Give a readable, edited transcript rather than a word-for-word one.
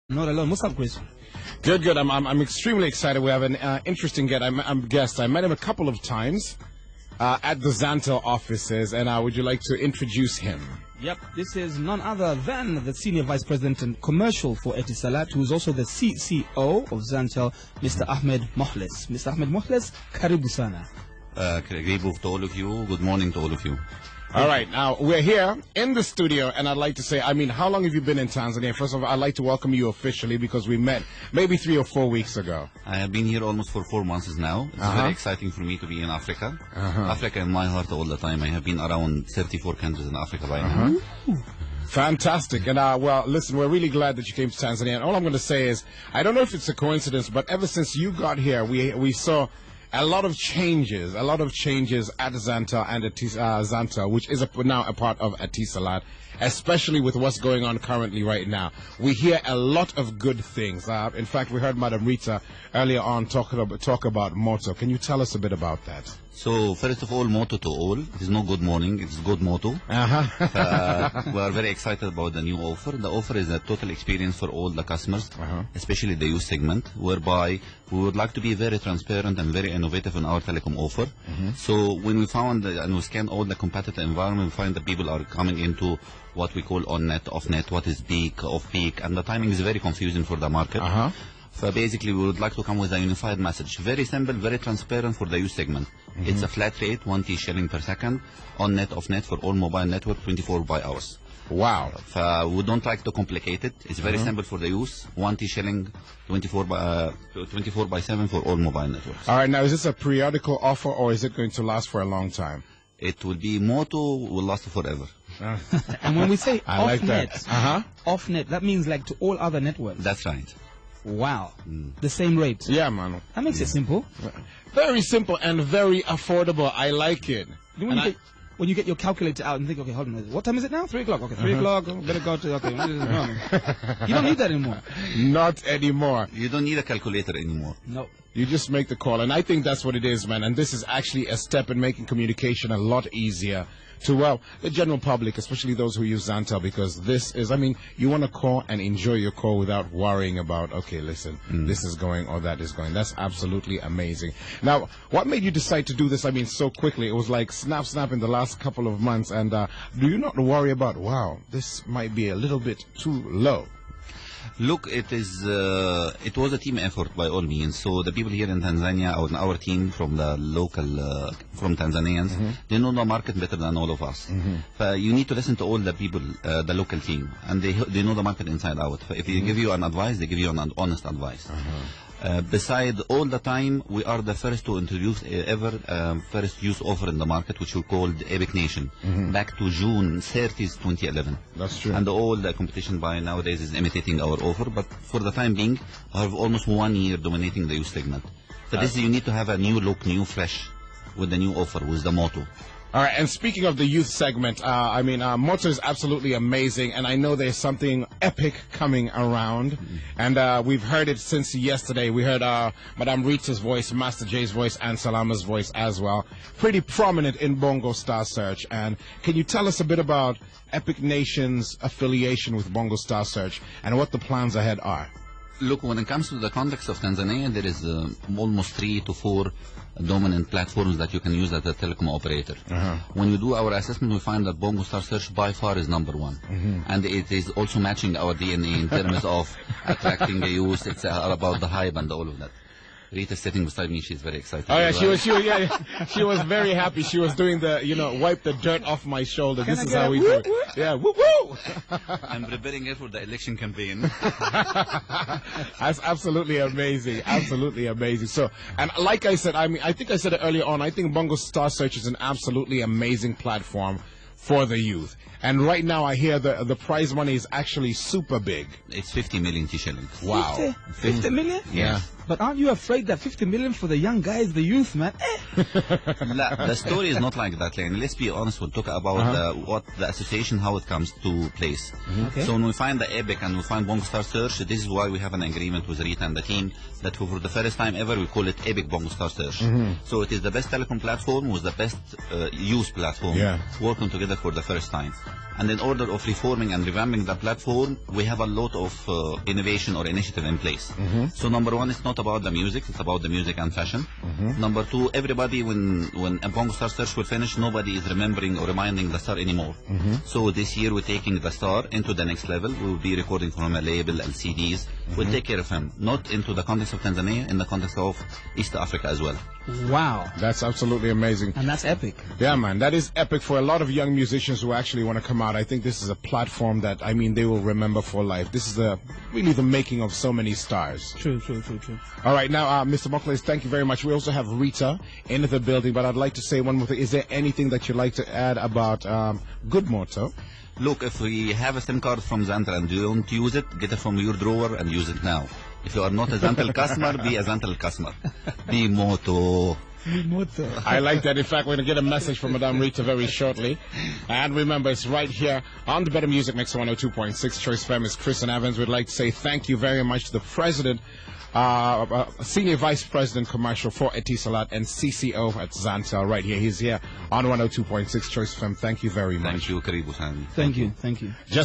Not alone. What's up, Chris? Good, good. I'm extremely excited. We have an interesting guest. I met him a couple of times at the Zantel offices, and would you like to introduce him? Yep, this is none other than the Senior Vice President and Commercial for Etisalat, who is also the CCO of Zantel, Mr. Ahmed Mokhles. Mr. Ahmed Mokhles, karibu sana. Karibu to all of you. Good morning to all of you. All right, now we're here in the studio, and I'd like to say, how long have you been in Tanzania? First of all, I'd like to welcome you officially because we met maybe 3 or 4 weeks ago. I have been here almost for 4 months now. It's very exciting for me to be in Africa. Africa in my heart all the time. I have been around 34 countries in Africa by now. Fantastic. And, well, listen, we're really glad that you came to Tanzania. And all I'm going to say is, I don't know if it's a coincidence, but ever since you got here, we saw a lot of changes at Zantel and at Zantel, which is now a part of Etisalat, especially with what's going on currently right now. We hear a lot of good things. In fact, we heard Madam Rita earlier on talk about Moto. Can you tell us a bit about that? So, first of all, Moto to all. It is not good morning, it's good Moto. We are very excited about the new offer. The offer is a total experience for all the customers, especially the youth segment, whereby we would like to be very transparent and very innovative in our telecom offer. So, when we found and we scanned all the competitive environment, we find that people are coming into what we call on-net, off-net, what is peak, off-peak, and the timing is very confusing for the market. So basically, we would like to come with a unified message. Very simple, very transparent for the youth segment. It's a flat rate, 1 T shilling per second, on-net, off-net for all mobile network, 24 by hours. Wow. We don't like to complicate it. It's very simple for the youth, 1 T shilling, 24 by 7 for all mobile networks. All right, now is this a periodical offer or is it going to last for a long time? It will be Moto, will last forever. And when we say off-net, like off-net, that means like to all other networks. That's right. Wow. The same rate. Yeah, man. That makes it simple. Very simple and very affordable. I like it. When you get your calculator out and think, okay, hold on, what time is it now? 3 o'clock. Okay, 3 o'clock, I'm going to go to, okay. You don't need that anymore. Not anymore. You don't need a calculator anymore. No. You just make the call. And I think that's what it is, man. And this is actually a step in making communication a lot easier to, well, the general public, especially those who use Zantel, because this is, you want to call and enjoy your call without worrying about, okay, listen, this is going or that is going. That's absolutely amazing. Now, what made you decide to do this, so quickly? It was like snap in the last couple of months. And do you not worry about, wow, this might be a little bit too low? Look, it was a team effort by all means. So the people here in Tanzania, our team from the local, from Tanzanians, they know the market better than all of us. You need to listen to all the people, the local team, and they know the market inside out. If they give you an advice, they give you an honest advice. Beside all the time, we are the first to introduce first use offer in the market, which we called Epiq Nation, back to June 30th, 2011. That's true. And all the competition by nowadays is imitating our offer, but for the time being, I have almost 1 year dominating the youth segment. So this you need to have a new look, new fresh, with the new offer, with the Moto. All right, and speaking of the youth segment, Moto is absolutely amazing, and I know there's something epic coming around, and we've heard it since yesterday. We heard Madame Rita's voice, Master J's voice, and Salama's voice as well. Pretty prominent in Bongo Star Search, and can you tell us a bit about Epiq Nation's affiliation with Bongo Star Search and what the plans ahead are? Look, when it comes to the context of Tanzania, there is almost 3 to 4 dominant platforms that you can use as a telecom operator. When we do our assessment, we find that Bongo Star Search by far is #1. And it is also matching our DNA in terms of attracting the youth. It's all about the hype and all of that. Rita's sitting beside me. She's very excited. Oh, yeah, she was very happy. She was doing the, wipe the dirt off my shoulder. This is how we do it. Yeah, woo-woo! I'm preparing her for the election campaign. That's absolutely amazing. Absolutely amazing. So, and like I said, I think I said it earlier on, I think Bongo Star Search is an absolutely amazing platform for the youth. And right now I hear the prize money is actually super big. It's 50 million shillings. Wow. 50 million? Yeah. But aren't you afraid that 50 million for the young guys, the youth, man? The story is not like that. Let's be honest. We'll talk about what the association, how it comes to place. Okay. So when we find the Epic and we find Bongo Star Search, this is why we have an agreement with Rita and the team that for the first time ever we call it Epic Bongo Star Search. So it is the best telecom platform with the best use platform working together for the first time. And in order of reforming and revamping the platform, we have a lot of innovation or initiative in place. So number one, it's not about the music, it's about the music and fashion. Number two, everybody, when a Bongo Star Search will finish, nobody is remembering or reminding the star anymore. So this year we're taking the star into the next level. We will be recording from a label and CDs. We'll take care of him, not into the context of Tanzania, in the context of East Africa as well. Wow. That's absolutely amazing. And that's epic. Yeah, man, that is epic for a lot of young musicians who actually want to come out. I think this is a platform that, I mean, they will remember for life. This is really the making of so many stars. True. All right, now, Mr. Mokhles, thank you very much. We also have Rita in the building, but I'd like to say one more thing. Is there anything that you'd like to add about Good Moto? Look, if we have a SIM card from Zantel and you don't use it, get it from your drawer and use it now. If you are not a Zantel customer, be a Zantel customer. Be Moto. I like that. In fact, we're going to get a message from Madame Rita very shortly. And remember, it's right here on the Better Music Mix 102.6. Choice FM is Chris and Evans. We'd like to say thank you very much to the President, Senior Vice President Commercial for Etisalat and CCO at Zantel right here. He's here on 102.6 Choice FM. Thank you very much. Thank you, Karibu Sani. Thank you. Just